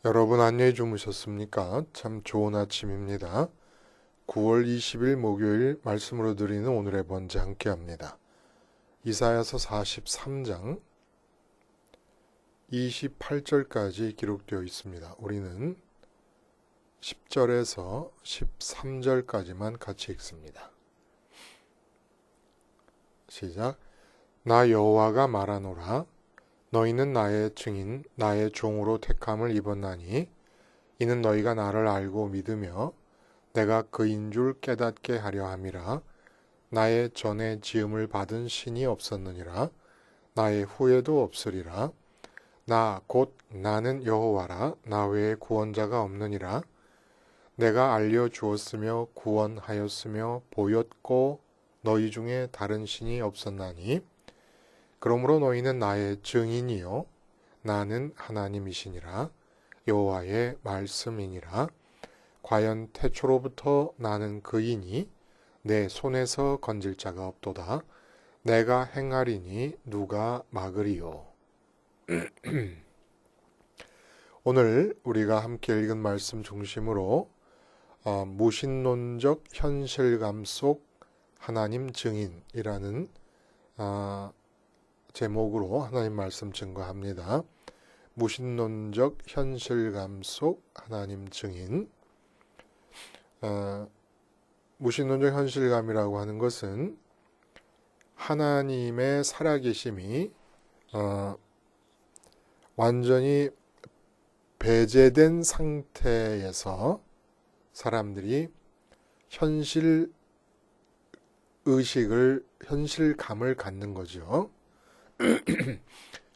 여러분 안녕히 주무셨습니까? 참 좋은 아침입니다. 9월 20일 목요일 말씀으로 드리는 오늘의 번제 함께합니다. 이사야서 43장 28절까지 기록되어 있습니다. 우리는 10절에서 13절까지만 같이 읽습니다. 시작. 나 여호와가 말하노라. 너희는 나의 증인, 나의 종으로 택함을 입었나니 이는 너희가 나를 알고 믿으며 내가 그인 줄 깨닫게 하려 함이라. 나의 전에 지음을 받은 신이 없었느니라. 나의 후에도 없으리라. 나 곧 나는 여호와라. 나 외에 구원자가 없느니라. 내가 알려주었으며 구원하였으며 보였고 너희 중에 다른 신이 없었나니 그러므로 너희는 나의 증인이요 나는 하나님이시니라. 여호와의 말씀이니라. 과연 태초로부터 나는 그이니 내 손에서 건질 자가 없도다. 내가 행하리니 누가 막으리요. 오늘 우리가 함께 읽은 말씀 중심으로 무신론적 현실감 속 하나님 증인이라는 제목으로 하나님 말씀 증거합니다. 무신론적 현실감 속 하나님 증인. 무신론적 현실감이라고 하는 것은 하나님의 살아계심이 완전히 배제된 상태에서 사람들이 현실 의식을, 현실감을 갖는 거죠.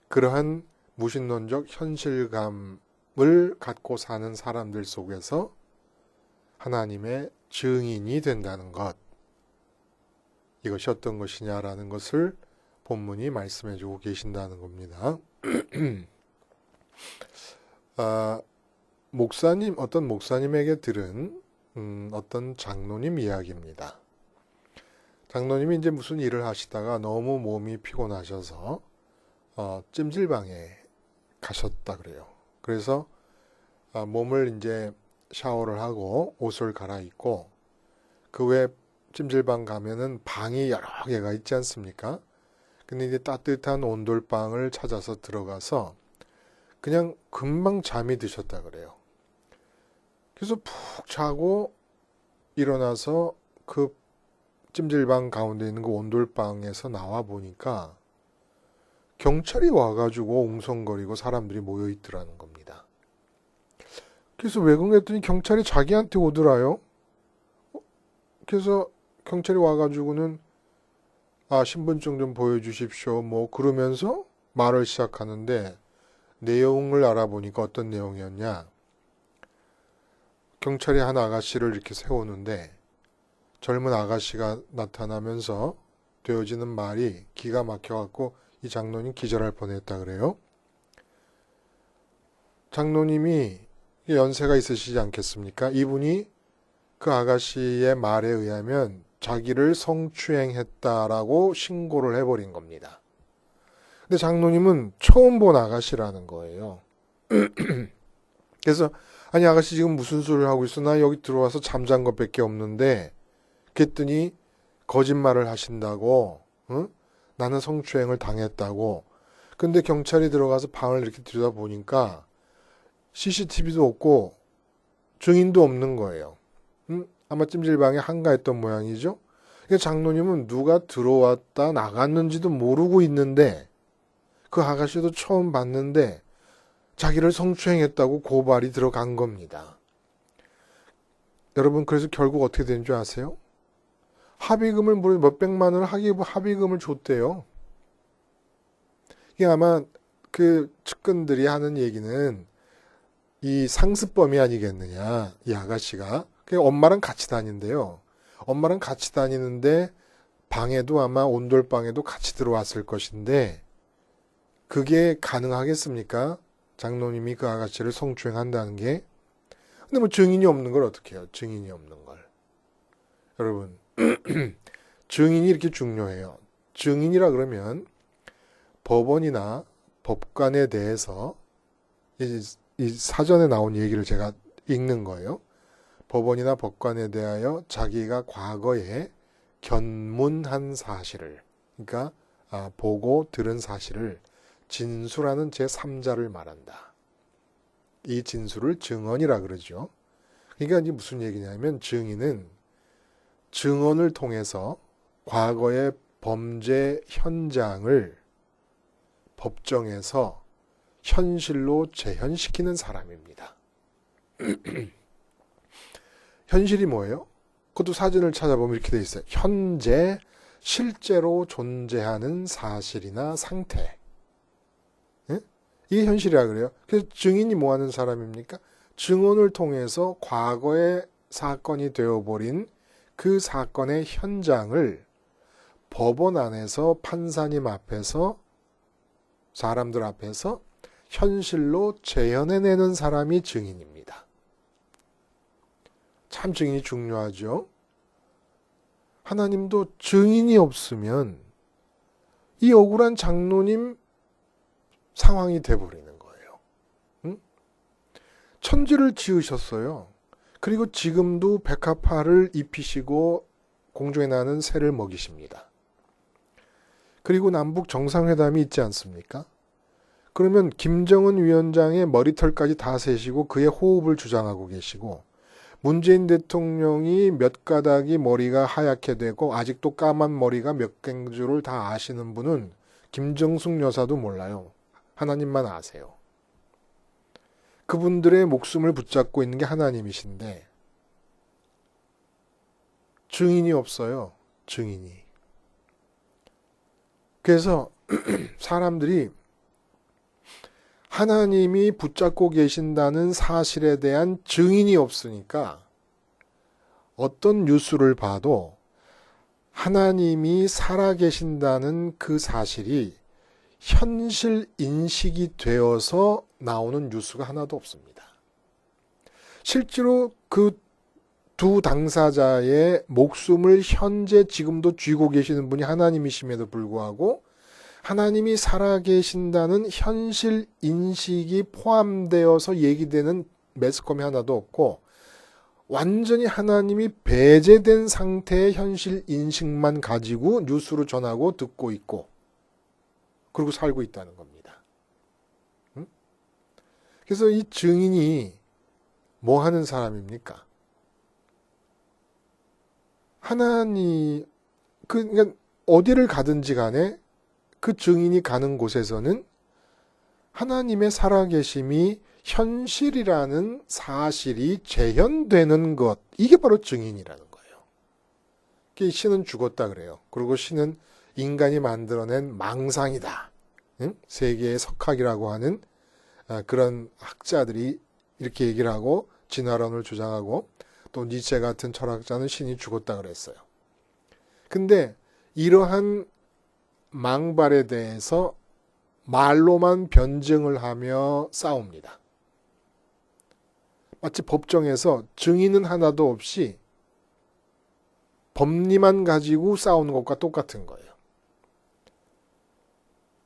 그러한 무신론적 현실감을 갖고 사는 사람들 속에서 하나님의 증인이 된다는 것, 이것이 어떤 것이냐라는 것을 본문이 말씀해 주고 계신다는 겁니다. 어떤 목사님에게 들은 어떤 장로님 이야기입니다. 장로님이 이제 무슨 일을 하시다가 너무 몸이 피곤하셔서 찜질방에 가셨다 그래요. 그래서 몸을 이제 샤워를 하고 옷을 갈아입고 그 외에 찜질방 가면은 방이 여러 개가 있지 않습니까? 근데 이제 따뜻한 온돌방을 찾아서 들어가서 그냥 금방 잠이 드셨다 그래요. 그래서 푹 자고 일어나서 그 찜질방 가운데 있는 그 온돌방에서 나와 보니까 경찰이 와가지고 웅성거리고 사람들이 모여 있더라는 겁니다. 그래서 왜 그랬더니 경찰이 자기한테 오더라요. 그래서 경찰이 와가지고는 신분증 좀 보여주십시오. 뭐 그러면서 말을 시작하는데 내용을 알아보니까 어떤 내용이었냐. 경찰이 한 아가씨를 이렇게 세우는데 젊은 아가씨가 나타나면서 되어지는 말이 기가 막혀갖고 이 장로님 기절할 뻔했다 그래요. 장로님이 연세가 있으시지 않겠습니까? 이분이 그 아가씨의 말에 의하면 자기를 성추행했다라고 신고를 해버린 겁니다. 근데 장로님은 처음 본 아가씨라는 거예요. 그래서 아니 아가씨 지금 무슨 소리를 하고 있어? 나 여기 들어와서 잠잔 것밖에 없는데 그랬더니 거짓말을 하신다고, 응? 나는 성추행을 당했다고. 근데 경찰이 들어가서 방을 이렇게 들여다보니까 CCTV도 없고 증인도 없는 거예요. 응? 아마 찜질방에 한가했던 모양이죠. 그러니까 장로님은 누가 들어왔다 나갔는지도 모르고 있는데 그 아가씨도 처음 봤는데 자기를 성추행했다고 고발이 들어간 겁니다. 여러분 그래서 결국 어떻게 된 줄 아세요? 합의금을 몇백만 원을 합의금을 줬대요. 이게 아마 그 측근들이 하는 얘기는 이 상습범이 아니겠느냐, 이 아가씨가. 엄마랑 같이 다닌대요. 엄마랑 같이 다니는데 방에도 아마 온돌방에도 같이 들어왔을 것인데 그게 가능하겠습니까? 장로님이 그 아가씨를 성추행한다는 게. 근데 뭐 증인이 없는 걸 어떻게 해요? 증인이 없는 걸. 여러분 증인이 이렇게 중요해요. 증인이라 그러면 법원이나 법관에 대해서 이 사전에 나온 얘기를 제가 읽는 거예요. 법원이나 법관에 대하여 자기가 과거에 견문한 사실을, 그러니까 보고 들은 사실을 진술하는 제3자를 말한다. 이 진술을 증언이라 그러죠. 그러니까 이게 무슨 얘기냐면 증인은 증언을 통해서 과거의 범죄 현장을 법정에서 현실로 재현시키는 사람입니다. 현실이 뭐예요? 그것도 사진을 찾아보면 이렇게 돼 있어요. 현재 실제로 존재하는 사실이나 상태. 예? 이게 현실이라 그래요. 그래서 증인이 뭐 하는 사람입니까? 증언을 통해서 과거의 사건이 되어버린 그 사건의 현장을 법원 안에서 판사님 앞에서 사람들 앞에서 현실로 재현해내는 사람이 증인입니다. 참 증인이 중요하죠. 하나님도 증인이 없으면 이 억울한 장로님 상황이 돼버리는 거예요. 응? 천지를 지으셨어요. 그리고 지금도 백합화를 입히시고 공중에 나는 새를 먹이십니다. 그리고 남북 정상회담이 있지 않습니까? 그러면 김정은 위원장의 머리털까지 다 세시고 그의 호흡을 주장하고 계시고 문재인 대통령이 몇 가닥이 머리가 하얗게 되고 아직도 까만 머리가 몇 갱줄을 다 아시는 분은 김정숙 여사도 몰라요. 하나님만 아세요. 그분들의 목숨을 붙잡고 있는 게 하나님이신데 증인이 없어요. 증인이. 그래서 사람들이 하나님이 붙잡고 계신다는 사실에 대한 증인이 없으니까 어떤 뉴스를 봐도 하나님이 살아계신다는 그 사실이 현실 인식이 되어서 나오는 뉴스가 하나도 없습니다. 실제로 그 두 당사자의 목숨을 현재 지금도 쥐고 계시는 분이 하나님이심에도 불구하고 하나님이 살아계신다는 현실 인식이 포함되어서 얘기되는 매스컴이 하나도 없고 완전히 하나님이 배제된 상태의 현실 인식만 가지고 뉴스로 전하고 듣고 있고 그리고 살고 있다는 겁니다. 그래서 이 증인이 뭐 하는 사람입니까? 그러니까 어디를 가든지 간에 그 증인이 가는 곳에서는 하나님의 살아계심이 현실이라는 사실이 재현되는 것, 이게 바로 증인이라는 거예요. 신은 죽었다 그래요. 그리고 신은 인간이 만들어낸 망상이다. 응? 세계의 석학이라고 하는 그런 학자들이 이렇게 얘기를 하고 진화론을 주장하고 또 니체 같은 철학자는 신이 죽었다 그랬어요. 근데 이러한 망발에 대해서 말로만 변증을 하며 싸웁니다. 마치 법정에서 증인은 하나도 없이 법리만 가지고 싸우는 것과 똑같은 거예요.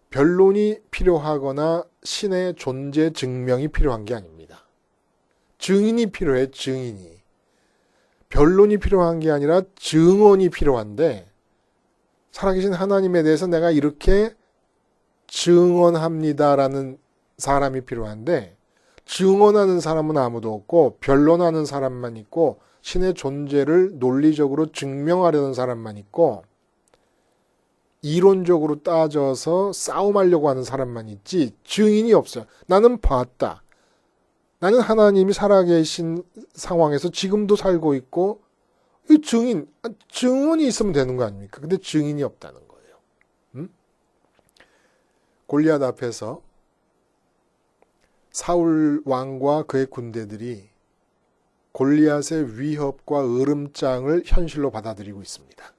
변론이 필요하거나 신의 존재 증명이 필요한 게 아닙니다. 증인이 필요해, 증인이. 변론이 필요한 게 아니라 증언이 필요한데 살아계신 하나님에 대해서 내가 이렇게 증언합니다라는 사람이 필요한데 증언하는 사람은 아무도 없고 변론하는 사람만 있고 신의 존재를 논리적으로 증명하려는 사람만 있고 이론적으로 따져서 싸움하려고 하는 사람만 있지 증인이 없어요. 나는 봤다. 나는 하나님이 살아계신 상황에서 지금도 살고 있고 이 증언이 있으면 되는 거 아닙니까? 근데 증인이 없다는 거예요. 골리앗 앞에서 사울 왕과 그의 군대들이 골리앗의 위협과 으름장을 현실로 받아들이고 있습니다.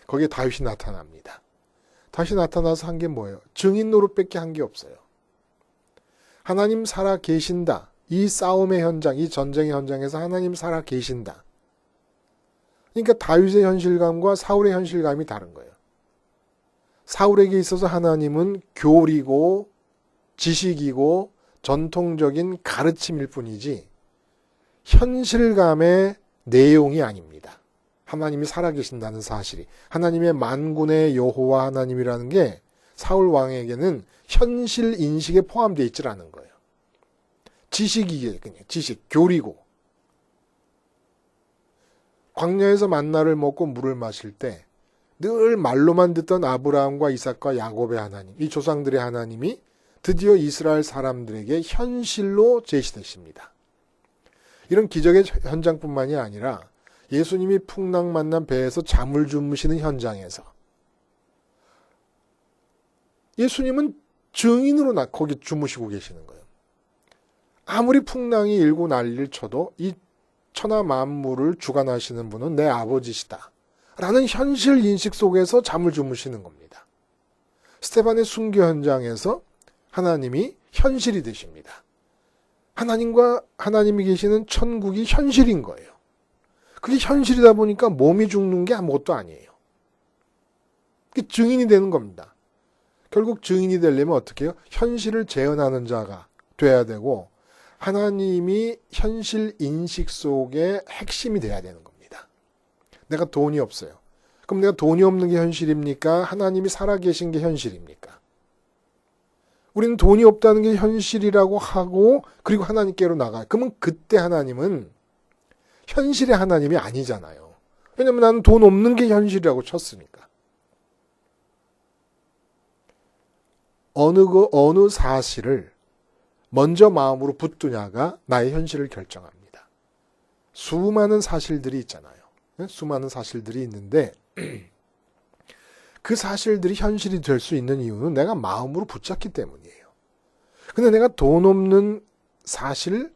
거기에 다윗이 나타납니다. 다윗이 나타나서 한 게 뭐예요? 증인 노릇밖에 한 게 없어요. 하나님 살아 계신다. 이 싸움의 현장, 이 전쟁의 현장에서 하나님 살아 계신다. 그러니까 다윗의 현실감과 사울의 현실감이 다른 거예요. 사울에게 있어서 하나님은 교리고 지식이고 전통적인 가르침일 뿐이지 현실감의 내용이 아닙니다. 하나님이 살아계신다는 사실이, 하나님의 만군의 여호와 하나님이라는 게 사울 왕에게는 현실 인식에 포함되어 있질 않은 거예요. 지식이게, 그냥 지식, 교리고. 광야에서 만나를 먹고 물을 마실 때 늘 말로만 듣던 아브라함과 이삭과 야곱의 하나님, 이 조상들의 하나님이 드디어 이스라엘 사람들에게 현실로 제시되십니다. 이런 기적의 현장뿐만이 아니라 예수님이 풍랑 만난 배에서 잠을 주무시는 현장에서 예수님은 증인으로 거기 주무시고 계시는 거예요. 아무리 풍랑이 일고 난리를 쳐도 이 천하 만물을 주관하시는 분은 내 아버지시다 라는 현실 인식 속에서 잠을 주무시는 겁니다. 스데반의 순교 현장에서 하나님이 현실이 되십니다. 하나님과 하나님이 계시는 천국이 현실인 거예요. 그게 현실이다 보니까 몸이 죽는 게 아무것도 아니에요. 그게 증인이 되는 겁니다. 결국 증인이 되려면 어떻게 해요? 현실을 재현하는 자가 돼야 되고 하나님이 현실 인식 속의 핵심이 돼야 되는 겁니다. 내가 돈이 없어요. 그럼 내가 돈이 없는 게 현실입니까? 하나님이 살아계신 게 현실입니까? 우리는 돈이 없다는 게 현실이라고 하고 그리고 하나님께로 나가요. 그러면 그때 하나님은 현실의 하나님이 아니잖아요. 왜냐하면 나는 돈 없는 게 현실이라고 쳤으니까. 어느 사실을 먼저 마음으로 붙드냐가 나의 현실을 결정합니다. 수많은 사실들이 있잖아요. 수많은 사실들이 있는데 그 사실들이 현실이 될 수 있는 이유는 내가 마음으로 붙잡기 때문이에요. 근데 내가 돈 없는 사실,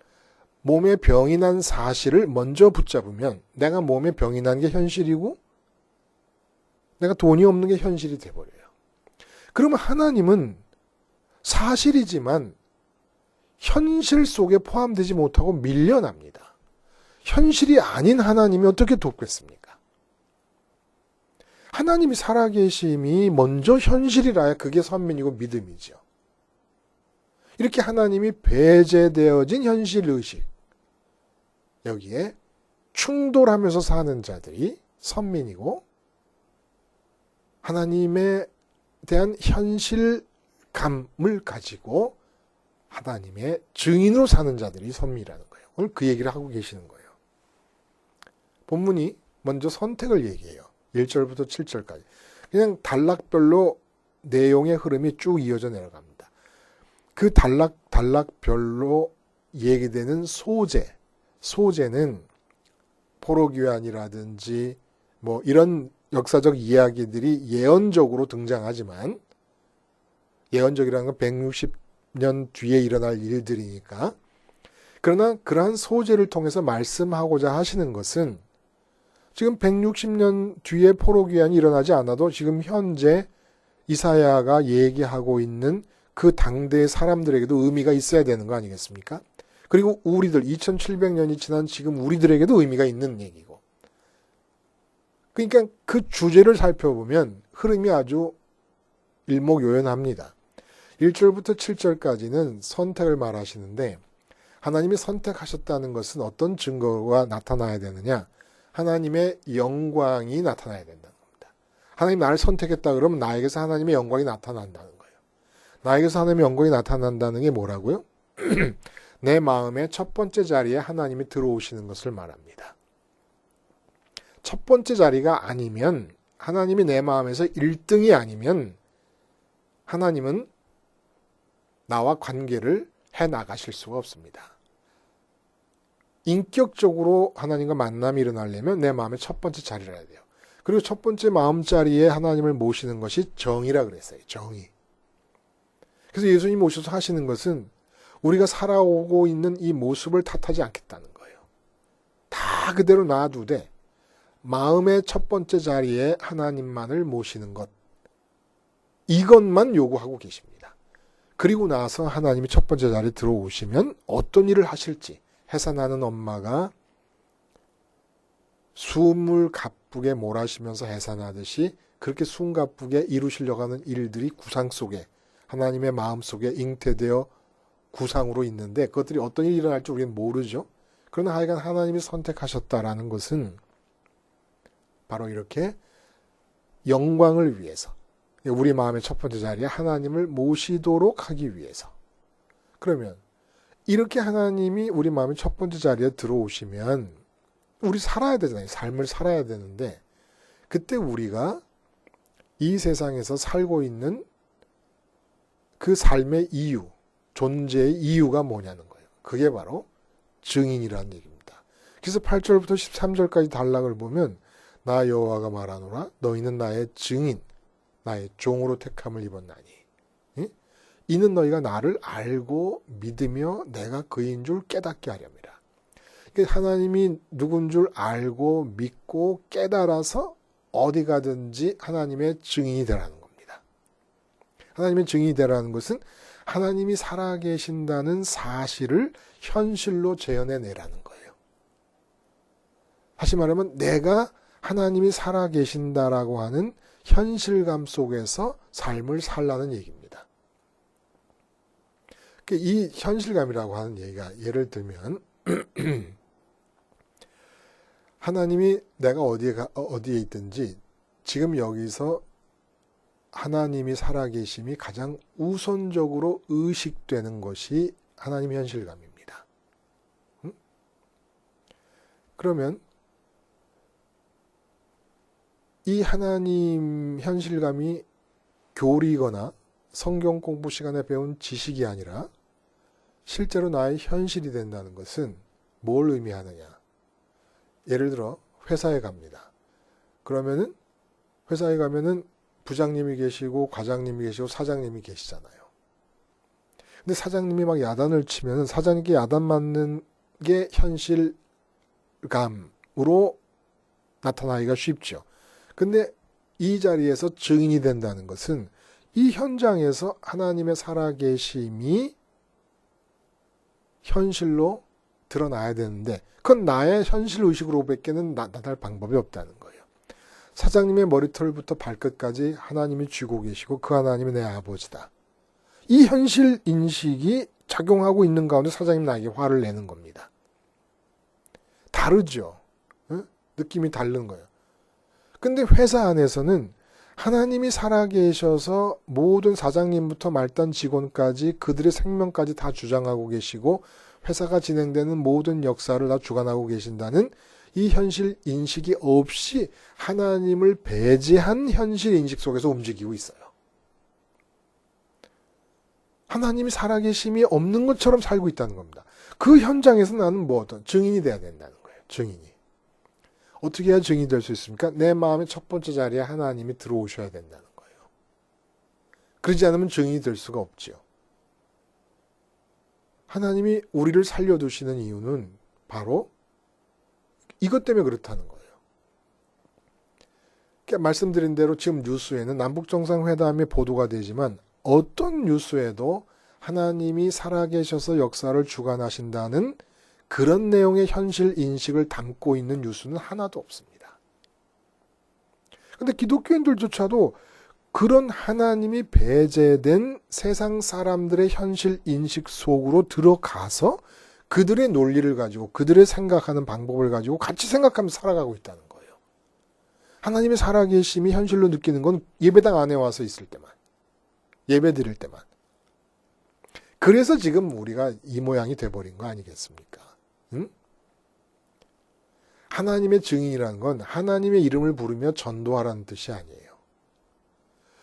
몸에 병이 난 사실을 먼저 붙잡으면 내가 몸에 병이 난 게 현실이고 내가 돈이 없는 게 현실이 돼버려요. 그러면 하나님은 사실이지만 현실 속에 포함되지 못하고 밀려납니다. 현실이 아닌 하나님이 어떻게 돕겠습니까? 하나님이 살아계심이 먼저 현실이라야 그게 선민이고 믿음이죠. 이렇게 하나님이 배제되어진 현실의식, 여기에 충돌하면서 사는 자들이 선민이고 하나님에 대한 현실감을 가지고 하나님의 증인으로 사는 자들이 선민이라는 거예요. 오늘 그 얘기를 하고 계시는 거예요. 본문이 먼저 선택을 얘기해요. 1절부터 7절까지. 그냥 단락별로 내용의 흐름이 쭉 이어져 내려갑니다. 그 단락별로 얘기되는 소재는 포로귀환이라든지 뭐 이런 역사적 이야기들이 예언적으로 등장하지만 예언적이라는 건 160년 뒤에 일어날 일들이니까 그러나 그러한 소재를 통해서 말씀하고자 하시는 것은 지금 160년 뒤에 포로귀환이 일어나지 않아도 지금 현재 이사야가 얘기하고 있는 그 당대의 사람들에게도 의미가 있어야 되는 거 아니겠습니까? 그리고 우리들 2700년이 지난 지금 우리들에게도 의미가 있는 얘기고. 그러니까 그 주제를 살펴보면 흐름이 아주 일목요연합니다. 1절부터 7절까지는 선택을 말하시는데 하나님이 선택하셨다는 것은 어떤 증거가 나타나야 되느냐? 하나님의 영광이 나타나야 된다는 겁니다. 하나님 나를 선택했다 그러면 나에게서 하나님의 영광이 나타난다는 거예요. 나에게서 하나님의 영광이 나타난다는 게 뭐라고요? 내 마음의 첫 번째 자리에 하나님이 들어오시는 것을 말합니다. 첫 번째 자리가 아니면 하나님이 내 마음에서 1등이 아니면 하나님은 나와 관계를 해나가실 수가 없습니다. 인격적으로 하나님과 만남이 일어나려면 내 마음의 첫 번째 자리를 해야 돼요. 그리고 첫 번째 마음자리에 하나님을 모시는 것이 정의라 그랬어요. 정의. 그래서 예수님 오셔서 하시는 것은 우리가 살아오고 있는 이 모습을 탓하지 않겠다는 거예요. 다 그대로 놔두되 마음의 첫 번째 자리에 하나님만을 모시는 것. 이것만 요구하고 계십니다. 그리고 나서 하나님이 첫 번째 자리에 들어오시면 어떤 일을 하실지 해산하는 엄마가 숨을 가쁘게 몰아쉬면서 해산하듯이 그렇게 숨가쁘게 이루시려고 하는 일들이 구상 속에 하나님의 마음 속에 잉태되어 구상으로 있는데 그것들이 어떤 일이 일어날지 우리는 모르죠. 그러나 하여간 하나님이 선택하셨다라는 것은 바로 이렇게 영광을 위해서, 우리 마음의 첫 번째 자리에 하나님을 모시도록 하기 위해서. 그러면 이렇게 하나님이 우리 마음의 첫 번째 자리에 들어오시면 우리 살아야 되잖아요. 삶을 살아야 되는데 그때 우리가 이 세상에서 살고 있는 그 삶의 이유, 존재의 이유가 뭐냐는 거예요. 그게 바로 증인이라는 얘기입니다. 그래서 8절부터 13절까지 단락을 보면 나 여호와가 말하노라 너희는 나의 증인, 나의 종으로 택함을 입었나니 이는 너희가 나를 알고 믿으며 내가 그인 줄 깨닫게 하렵니다. 하나님이 누군 줄 알고 믿고 깨달아서 어디 가든지 하나님의 증인이 되라는 겁니다. 하나님의 증인이 되라는 것은 하나님이 살아계신다는 사실을 현실로 재현해내라는 거예요. 다시 말하면 내가 하나님이 살아계신다라고 하는 현실감 속에서 삶을 살라는 얘기입니다. 이 현실감이라고 하는 얘기가 예를 들면 하나님이 내가 어디에 있든지 지금 여기서 하나님이 살아계심이 가장 우선적으로 의식되는 것이 하나님의 현실감입니다. 그러면 이 하나님 현실감이 교리거나 성경 공부 시간에 배운 지식이 아니라 실제로 나의 현실이 된다는 것은 뭘 의미하느냐? 예를 들어 회사에 갑니다. 그러면은 회사에 가면은 부장님이 계시고 과장님이 계시고 사장님이 계시잖아요. 근데 사장님이 막 야단을 치면은 사장님께 야단 맞는 게 현실감으로 나타나기가 쉽죠. 근데 이 자리에서 증인이 된다는 것은 이 현장에서 하나님의 살아계심이 현실로 드러나야 되는데 그건 나의 현실의식으로밖에는 나타날 방법이 없다는 거예요. 사장님의 머리털부터 발끝까지 하나님이 쥐고 계시고 그 하나님이 내 아버지다. 이 현실 인식이 작용하고 있는 가운데 사장님 나에게 화를 내는 겁니다. 다르죠. 응? 느낌이 다른 거예요. 근데 회사 안에서는 하나님이 살아계셔서 모든 사장님부터 말단 직원까지 그들의 생명까지 다 주장하고 계시고 회사가 진행되는 모든 역사를 다 주관하고 계신다는 이 현실 인식이 없이 하나님을 배제한 현실 인식 속에서 움직이고 있어요. 하나님이 살아계심이 없는 것처럼 살고 있다는 겁니다. 그 현장에서 나는 어떤 증인이 돼야 된다는 거예요. 증인이. 어떻게 해야 증인이 될 수 있습니까? 내 마음의 첫 번째 자리에 하나님이 들어오셔야 된다는 거예요. 그러지 않으면 증인이 될 수가 없지요. 하나님이 우리를 살려두시는 이유는 바로 이것 때문에 그렇다는 거예요. 그러니까 말씀드린 대로 지금 뉴스에는 남북정상회담이 보도가 되지만 어떤 뉴스에도 하나님이 살아계셔서 역사를 주관하신다는 그런 내용의 현실 인식을 담고 있는 뉴스는 하나도 없습니다. 그런데 기독교인들조차도 그런 하나님이 배제된 세상 사람들의 현실 인식 속으로 들어가서 그들의 논리를 가지고 그들의 생각하는 방법을 가지고 같이 생각하면서 살아가고 있다는 거예요. 하나님의 살아계심이 현실로 느끼는 건 예배당 안에 와서 있을 때만, 예배 드릴 때만. 그래서 지금 우리가 이 모양이 돼버린 거 아니겠습니까? 응? 하나님의 증인이라는 건 하나님의 이름을 부르며 전도하라는 뜻이 아니에요.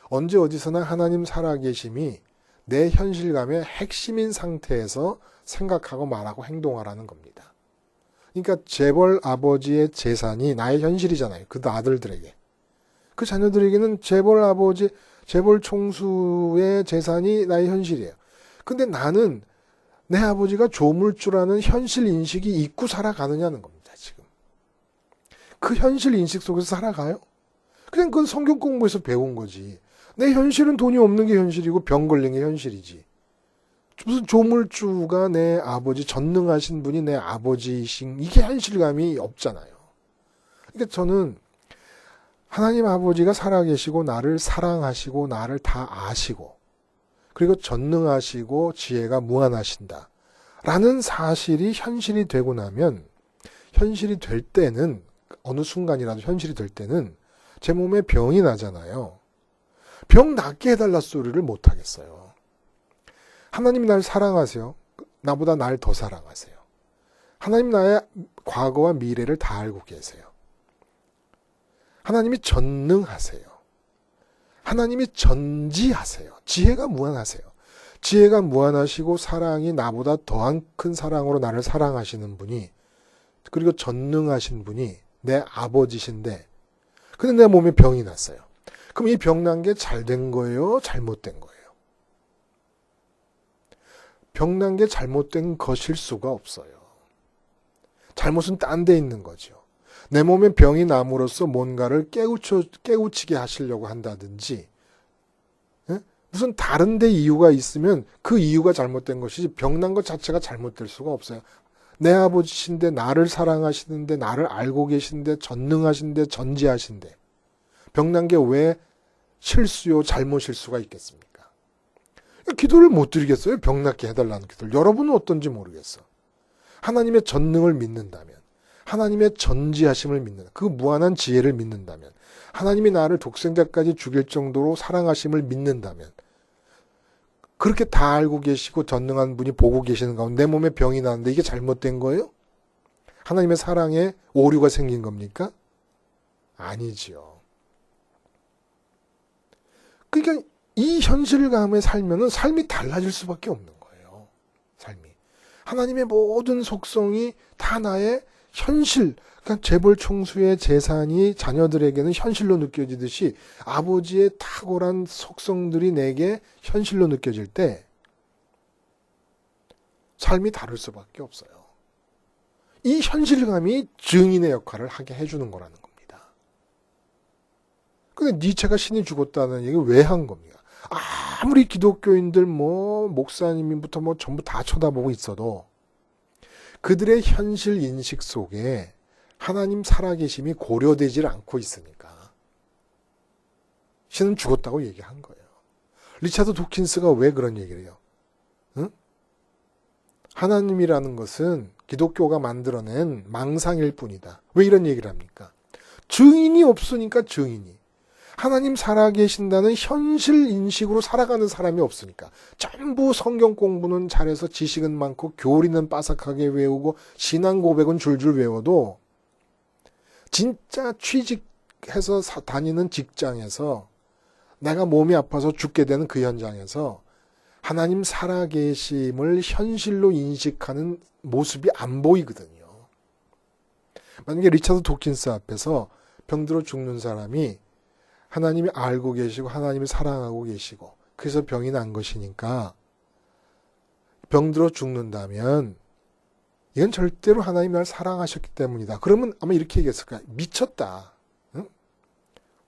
언제 어디서나 하나님 살아계심이 내 현실감의 핵심인 상태에서 생각하고 말하고 행동하라는 겁니다. 그러니까 재벌 아버지의 재산이 나의 현실이잖아요. 그 아들들에게. 그 자녀들에게는 재벌 아버지, 재벌 총수의 재산이 나의 현실이에요. 근데 나는 내 아버지가 조물주라는 현실 인식이 있고 살아가느냐는 겁니다, 지금. 그 현실 인식 속에서 살아가요? 그냥 그건 성경 공부에서 배운 거지. 내 현실은 돈이 없는 게 현실이고 병 걸린 게 현실이지. 무슨 조물주가 내 아버지, 전능하신 분이 내 아버지이신, 이게 현실감이 없잖아요. 그러니까 저는 하나님 아버지가 살아계시고 나를 사랑하시고 나를 다 아시고 그리고 전능하시고 지혜가 무한하신다. 라는 사실이 현실이 되고 나면, 현실이 될 때는, 어느 순간이라도 현실이 될 때는 제 몸에 병이 나잖아요. 병 낫게 해달라 소리를 못 하겠어요. 하나님이 날 사랑하세요. 나보다 날 더 사랑하세요. 하나님 나의 과거와 미래를 다 알고 계세요. 하나님이 전능하세요. 하나님이 전지하세요. 지혜가 무한하세요. 지혜가 무한하시고 사랑이 나보다 더한 큰 사랑으로 나를 사랑하시는 분이, 그리고 전능하신 분이 내 아버지신데, 근데 내 몸에 병이 났어요. 그럼 이 병 난 게 잘 된 거예요? 잘못된 거예요? 병 난 게 잘못된 것일 수가 없어요. 잘못은 딴 데 있는 거죠. 내 몸에 병이 남으로써 뭔가를 깨우치게 하시려고 한다든지, 무슨 다른 데 이유가 있으면 그 이유가 잘못된 것이지 병난 것 자체가 잘못될 수가 없어요. 내 아버지신데, 나를 사랑하시는데, 나를 알고 계신데, 전능하신데, 전지하신데, 병난 게 왜 실수요, 잘못일 수가 있겠습니까? 기도를 못 드리겠어요? 병낫게 해달라는 기도를. 여러분은 어떤지 모르겠어. 하나님의 전능을 믿는다면, 하나님의 전지하심을 믿는다, 그 무한한 지혜를 믿는다면, 하나님이 나를 독생자까지 죽일 정도로 사랑하심을 믿는다면, 그렇게 다 알고 계시고 전능한 분이 보고 계시는 가운데 내 몸에 병이 나는데 이게 잘못된 거예요? 하나님의 사랑에 오류가 생긴 겁니까? 아니지요. 그러니까 이 현실감에 살면은 삶이 달라질 수밖에 없는 거예요. 삶이. 하나님의 모든 속성이 다 나의 현실, 그러니까 재벌 총수의 재산이 자녀들에게는 현실로 느껴지듯이 아버지의 탁월한 속성들이 내게 현실로 느껴질 때 삶이 다를 수밖에 없어요. 이 현실감이 증인의 역할을 하게 해주는 거라는 겁니다. 근데 니체가 신이 죽었다는 얘기 왜 한 겁니까? 아무리 기독교인들 목사님부터 전부 다 쳐다보고 있어도 그들의 현실 인식 속에 하나님 살아계심이 고려되질 않고 있으니까 신은 죽었다고 얘기한 거예요. 리차드 도킨스가 왜 그런 얘기를 해요? 응? 하나님이라는 것은 기독교가 만들어낸 망상일 뿐이다. 왜 이런 얘기를 합니까? 증인이 없으니까 증인이. 하나님 살아계신다는 현실 인식으로 살아가는 사람이 없으니까. 전부 성경 공부는 잘해서 지식은 많고 교리는 빠삭하게 외우고 신앙 고백은 줄줄 외워도 진짜 취직해서 다니는 직장에서 내가 몸이 아파서 죽게 되는 그 현장에서 하나님 살아계심을 현실로 인식하는 모습이 안 보이거든요. 만약에 리차드 도킨스 앞에서 병들어 죽는 사람이 하나님이 알고 계시고 하나님이 사랑하고 계시고 그래서 병이 난 것이니까 병들어 죽는다면 이건 절대로 하나님 날 사랑하셨기 때문이다. 그러면 아마 이렇게 얘기했을 거야. 미쳤다. 응?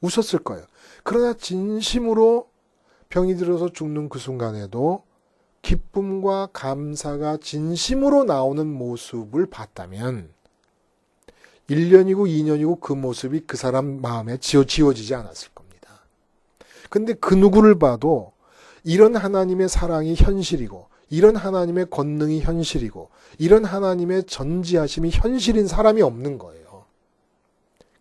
웃었을 거예요. 그러나 진심으로 병이 들어서 죽는 그 순간에도 기쁨과 감사가 진심으로 나오는 모습을 봤다면 1년이고 2년이고 그 모습이 그 사람 마음에 지워지지 않았을 겁니다. 근데 그 누구를 봐도 이런 하나님의 사랑이 현실이고 이런 하나님의 권능이 현실이고 이런 하나님의 전지하심이 현실인 사람이 없는 거예요.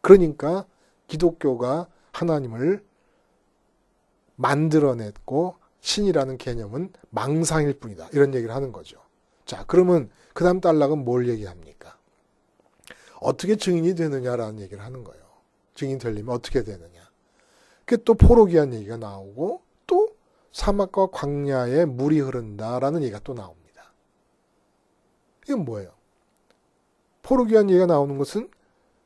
그러니까 기독교가 하나님을 만들어냈고 신이라는 개념은 망상일 뿐이다. 이런 얘기를 하는 거죠. 자, 그러면 그 다음 단락은 뭘 얘기합니까? 어떻게 증인이 되느냐라는 얘기를 하는 거예요. 증인 되려면 어떻게 되느냐. 그게 또 포로기한 얘기가 나오고 또 사막과 광야에 물이 흐른다라는 얘기가 또 나옵니다. 이건 뭐예요? 포로기한 얘기가 나오는 것은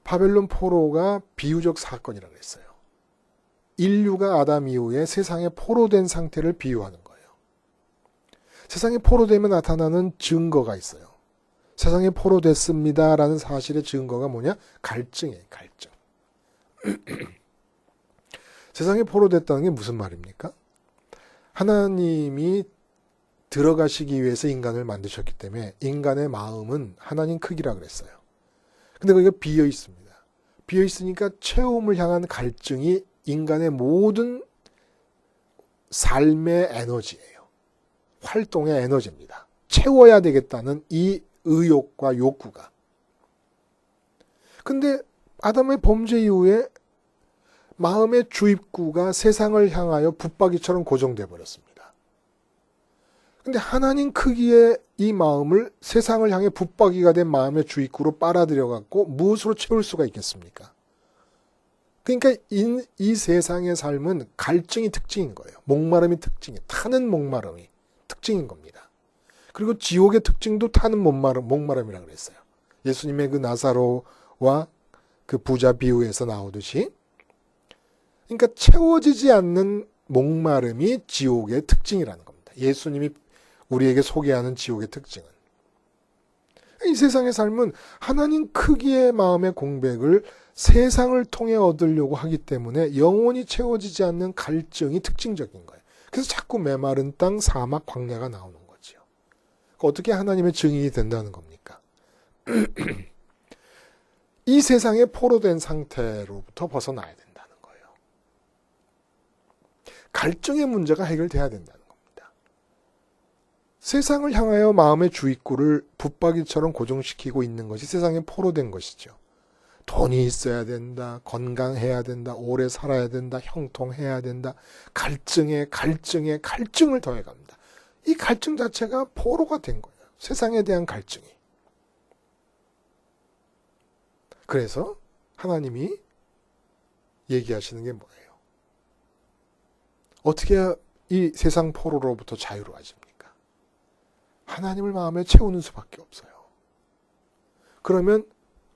바벨론 포로가 비유적 사건이라고 했어요. 인류가 아담 이후에 세상에 포로된 상태를 비유하는 거예요. 세상에 포로되면 나타나는 증거가 있어요. 세상에 포로됐습니다라는 사실의 증거가 뭐냐? 갈증이에요. 갈증. 세상에 포로됐다는 게 무슨 말입니까? 하나님이 들어가시기 위해서 인간을 만드셨기 때문에 인간의 마음은 하나님 크기라 그랬어요. 근데 거기가 비어 있습니다. 비어 있으니까 체험을 향한 갈증이 인간의 모든 삶의 에너지예요. 활동의 에너지입니다. 채워야 되겠다는 이 의욕과 욕구가. 근데 아담의 범죄 이후에 마음의 주입구가 세상을 향하여 붙박이처럼 고정돼 버렸습니다. 근데 하나님 크기의 이 마음을 세상을 향해 붙박이가 된 마음의 주입구로 빨아들여 갖고 무엇으로 채울 수가 있겠습니까? 그러니까 이 세상의 삶은 갈증이 특징인 거예요. 목마름이 특징이에요. 타는 목마름이 특징인 겁니다. 그리고 지옥의 특징도 타는 목마름이라고 그랬어요. 예수님의 그 나사로와 그 부자 비유에서 나오듯이. 그러니까 채워지지 않는 목마름이 지옥의 특징이라는 겁니다. 예수님이 우리에게 소개하는 지옥의 특징은. 이 세상의 삶은 하나님 크기의 마음의 공백을 세상을 통해 얻으려고 하기 때문에 영원히 채워지지 않는 갈증이 특징적인 거예요. 그래서 자꾸 메마른 땅, 사막, 광야가 나오는 거죠. 어떻게 하나님의 증인이 된다는 겁니까? 이 세상에 포로된 상태로부터 벗어나야 된다는 거예요. 갈증의 문제가 해결돼야 된다는 겁니다. 세상을 향하여 마음의 주입구를 붙박이처럼 고정시키고 있는 것이 세상에 포로된 것이죠. 돈이 있어야 된다, 건강해야 된다, 오래 살아야 된다, 형통해야 된다. 갈증에 갈증을 더해갑니다. 이 갈증 자체가 포로가 된 거예요. 세상에 대한 갈증이. 그래서 하나님이 얘기하시는 게 뭐예요? 어떻게 이 세상 포로로부터 자유로워집니까? 하나님을 마음에 채우는 수밖에 없어요. 그러면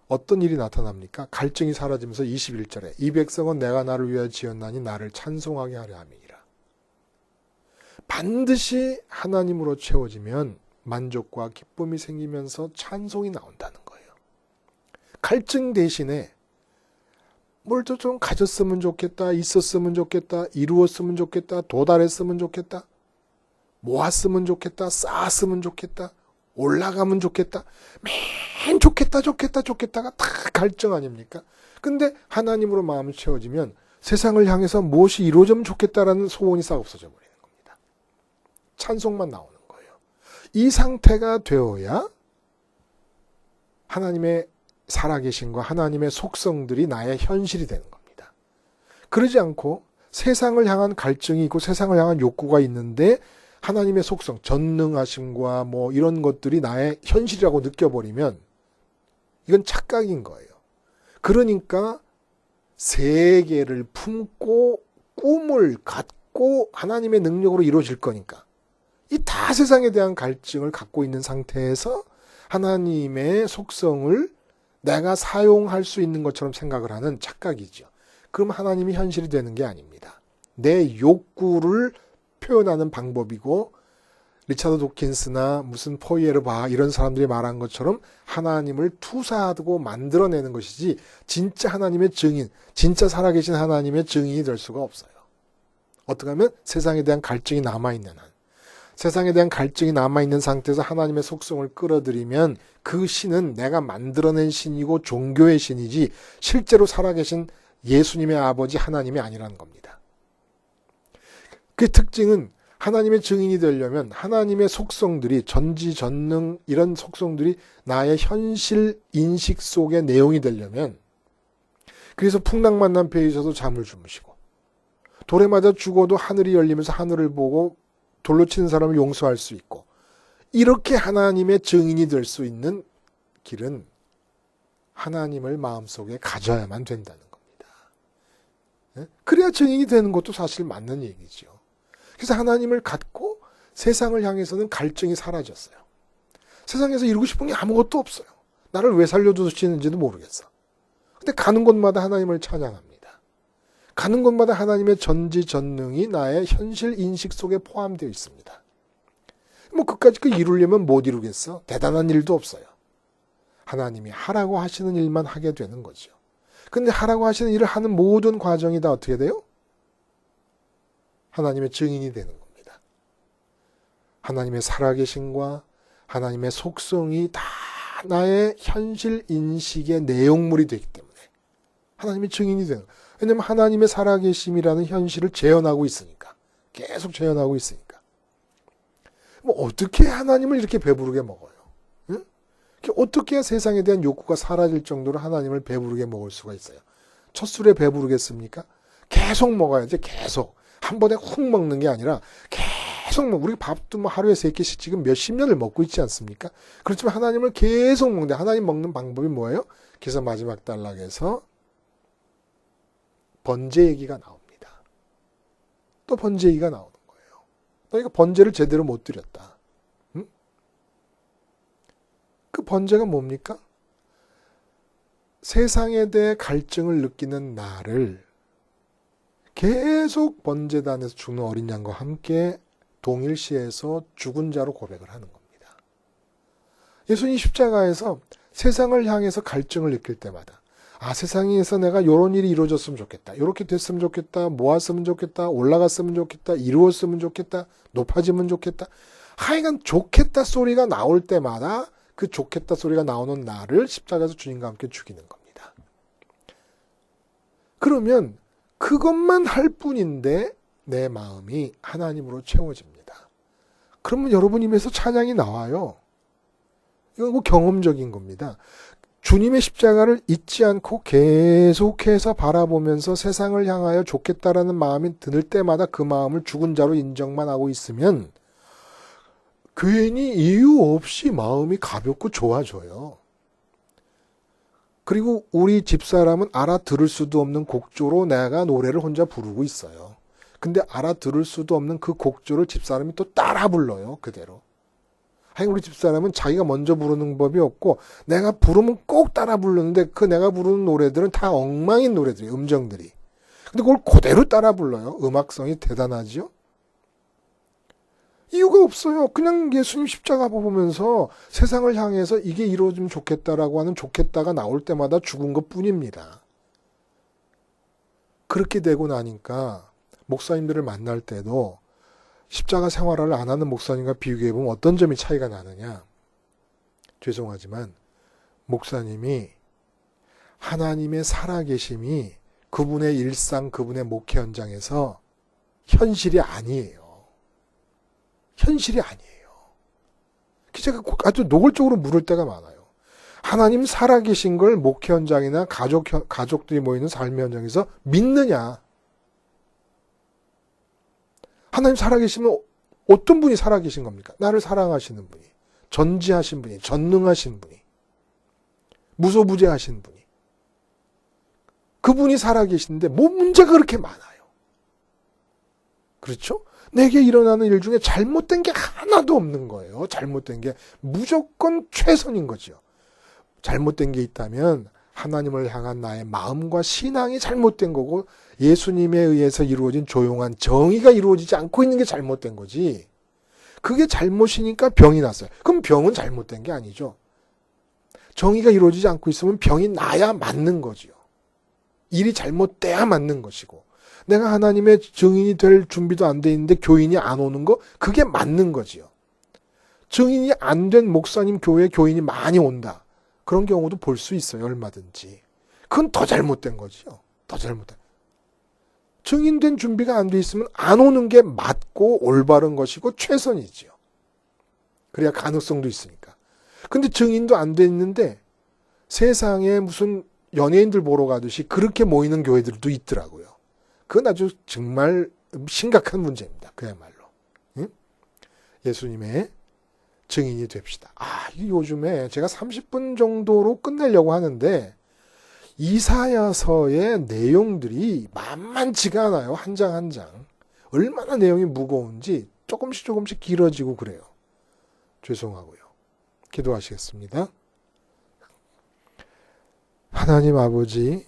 어떤 일이 나타납니까? 갈증이 사라지면서 21절에 이 백성은 내가 나를 위하여 지었나니 나를 찬송하게 하려 함이니라. 반드시 하나님으로 채워지면 만족과 기쁨이 생기면서 찬송이 나온다는 거예요. 갈증 대신에 뭘 좀 가졌으면 좋겠다, 있었으면 좋겠다, 이루었으면 좋겠다, 도달했으면 좋겠다, 모았으면 좋겠다, 쌓았으면 좋겠다, 올라가면 좋겠다, 맨 좋겠다가 다 갈증 아닙니까? 근데 하나님으로 마음이 채워지면 세상을 향해서 무엇이 이루어지면 좋겠다라는 소원이 싹 없어져 버리는 겁니다. 찬송만 나오는 거예요. 이 상태가 되어야 하나님의 살아계신과 하나님의 속성들이 나의 현실이 되는 겁니다. 그러지 않고 세상을 향한 갈증이 있고 세상을 향한 욕구가 있는데 하나님의 속성, 전능하심과 뭐 이런 것들이 나의 현실이라고 느껴버리면 이건 착각인 거예요. 그러니까 세계를 품고 꿈을 갖고 하나님의 능력으로 이루어질 거니까 이 다 세상에 대한 갈증을 갖고 있는 상태에서 하나님의 속성을 내가 사용할 수 있는 것처럼 생각을 하는 착각이죠. 그럼 하나님이 현실이 되는 게 아닙니다. 내 욕구를 표현하는 방법이고 리차드 도킨스나 무슨 포이에르바 이런 사람들이 말한 것처럼 하나님을 투사하고 만들어내는 것이지 진짜 하나님의 증인, 진짜 살아계신 하나님의 증인이 될 수가 없어요. 어떻게 하면 세상에 대한 갈증이 남아있는 한, 세상에 대한 갈증이 남아있는 상태에서 하나님의 속성을 끌어들이면 그 신은 내가 만들어낸 신이고 종교의 신이지 실제로 살아계신 예수님의 아버지 하나님이 아니라는 겁니다. 그 특징은 하나님의 증인이 되려면 하나님의 속성들이 전지전능 이런 속성들이 나의 현실 인식 속의 내용이 되려면 그래서 풍랑만난 배에 있어서 잠을 주무시고 돌에 맞아 죽어도 하늘이 열리면서 하늘을 보고 돌로 치는 사람을 용서할 수 있고 이렇게 하나님의 증인이 될 수 있는 길은 하나님을 마음속에 가져야만 된다는 겁니다. 그래야 증인이 되는 것도 사실 맞는 얘기죠. 그래서 하나님을 갖고 세상을 향해서는 갈증이 사라졌어요. 세상에서 이루고 싶은 게 아무것도 없어요. 나를 왜 살려두시는지도 모르겠어. 근데 가는 곳마다 하나님을 찬양합니다. 가는 곳마다 하나님의 전지전능이 나의 현실 인식 속에 포함되어 있습니다. 뭐 그까짓 거 이루려면 못 이루겠어? 대단한 일도 없어요. 하나님이 하라고 하시는 일만 하게 되는 거죠. 근데 하라고 하시는 일을 하는 모든 과정이 다 어떻게 돼요? 하나님의 증인이 되는 겁니다. 하나님의 살아계심과 하나님의 속성이 다 나의 현실 인식의 내용물이 되기 때문에 하나님의 증인이 되는 거예요. 왜냐하면 하나님의 살아계심이라는 현실을 재현하고 있으니까. 계속 재현하고 있으니까. 뭐 어떻게 하나님을 이렇게 배부르게 먹어요? 응? 어떻게 해야 세상에 대한 욕구가 사라질 정도로 하나님을 배부르게 먹을 수가 있어요? 첫 술에 배부르겠습니까? 계속 먹어야지, 계속. 한 번에 훅 먹는 게 아니라 계속 우리 밥도 뭐 하루에 3끼씩 지금 몇십 년을 먹고 있지 않습니까? 그렇지만 하나님을 계속 먹는데 하나님 먹는 방법이 뭐예요? 그래서 마지막 단락에서 번제 얘기가 나옵니다. 또 번제 얘기가 나오는 거예요. 너희가 번제를 제대로 못 드렸다. 응? 그 번제가 뭡니까? 세상에 대해 갈증을 느끼는 나를 계속 번제단에서 죽는 어린 양과 함께 동일시해서 죽은 자로 고백을 하는 겁니다. 예수님 십자가에서 세상을 향해서 갈증을 느낄 때마다 세상에서 내가 이런 일이 이루어졌으면 좋겠다. 이렇게 됐으면 좋겠다. 모았으면 좋겠다. 올라갔으면 좋겠다. 이루었으면 좋겠다. 높아지면 좋겠다. 하여간 좋겠다 소리가 나올 때마다 그 좋겠다 소리가 나오는 나를 십자가에서 주님과 함께 죽이는 겁니다. 그러면 그것만 할 뿐인데 내 마음이 하나님으로 채워집니다. 그러면 여러분 입에서 찬양이 나와요. 이건 뭐 경험적인 겁니다. 주님의 십자가를 잊지 않고 계속해서 바라보면서 세상을 향하여 좋겠다라는 마음이 들 때마다 그 마음을 죽은 자로 인정만 하고 있으면 괜히 이유 없이 마음이 가볍고 좋아져요. 그리고 우리 집사람은 알아들을 수도 없는 곡조로 내가 노래를 혼자 부르고 있어요. 근데 알아들을 수도 없는 그 곡조를 집사람이 또 따라 불러요. 그대로. 하여간 우리 집사람은 자기가 먼저 부르는 법이 없고 내가 부르면 꼭 따라 부르는데 그 내가 부르는 노래들은 다 엉망인 노래들이에요. 음정들이. 근데 그걸 그대로 따라 불러요. 음악성이 대단하죠. 이유가 없어요. 그냥 예수님 십자가 보면서 세상을 향해서 이게 이루어지면 좋겠다라고 하는 좋겠다가 나올 때마다 죽은 것 뿐입니다. 그렇게 되고 나니까 목사님들을 만날 때도 십자가 생활을 안 하는 목사님과 비교해보면 어떤 점이 차이가 나느냐. 죄송하지만 목사님이 하나님의 살아계심이 그분의 일상, 그분의 목회 현장에서 현실이 아니에요. 현실이 아니에요. 제가 아주 노골적으로 물을 때가 많아요. 하나님 살아계신 걸 목회 현장이나 가족들이 모이는 삶의 현장에서 믿느냐? 하나님 살아계시면 어떤 분이 살아계신 겁니까? 나를 사랑하시는 분이, 전지하신 분이, 전능하신 분이, 무소부재하신 분이. 그분이 살아계신데 뭐 문제가 그렇게 많아요. 그렇죠? 내게 일어나는 일 중에 잘못된 게 하나도 없는 거예요. 잘못된 게 무조건 최선인 거죠. 잘못된 게 있다면 하나님을 향한 나의 마음과 신앙이 잘못된 거고 예수님에 의해서 이루어진 조용한 정의가 이루어지지 않고 있는 게 잘못된 거지. 그게 잘못이니까 병이 났어요. 그럼 병은 잘못된 게 아니죠. 정의가 이루어지지 않고 있으면 병이 나야 맞는 거지요. 일이 잘못돼야 맞는 것이고 내가 하나님의 증인이 될 준비도 안 돼 있는데 교인이 안 오는 거 그게 맞는 거지요. 증인이 안 된 목사님 교회에 교인이 많이 온다. 그런 경우도 볼 수 있어요. 얼마든지. 그건 더 잘못된 거지요. 더 잘못된. 증인된 준비가 안 돼 있으면 안 오는 게 맞고 올바른 것이고 최선이지요. 그래야 가능성도 있으니까. 근데 증인도 안 돼 있는데 세상에 무슨 연예인들 보러 가듯이 그렇게 모이는 교회들도 있더라고요. 그건 아주 정말 심각한 문제입니다. 그야말로. 응? 예수님의 증인이 됩시다. 요즘에 제가 30분 정도로 끝내려고 하는데 이사야서의 내용들이 만만치가 않아요. 한 장 한 장. 얼마나 내용이 무거운지 조금씩 길어지고 그래요. 죄송하고요. 기도하시겠습니다. 하나님 아버지,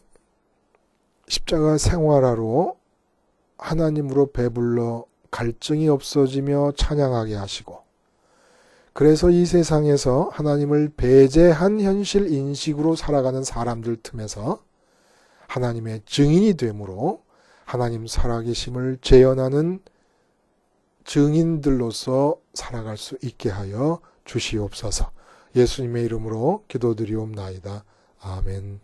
십자가 생활하러 하나님으로 배불러 갈증이 없어지며 찬양하게 하시고 그래서 이 세상에서 하나님을 배제한 현실 인식으로 살아가는 사람들 틈에서 하나님의 증인이 되므로 하나님 살아계심을 재현하는 증인들로서 살아갈 수 있게 하여 주시옵소서. 예수님의 이름으로 기도드리옵나이다. 아멘.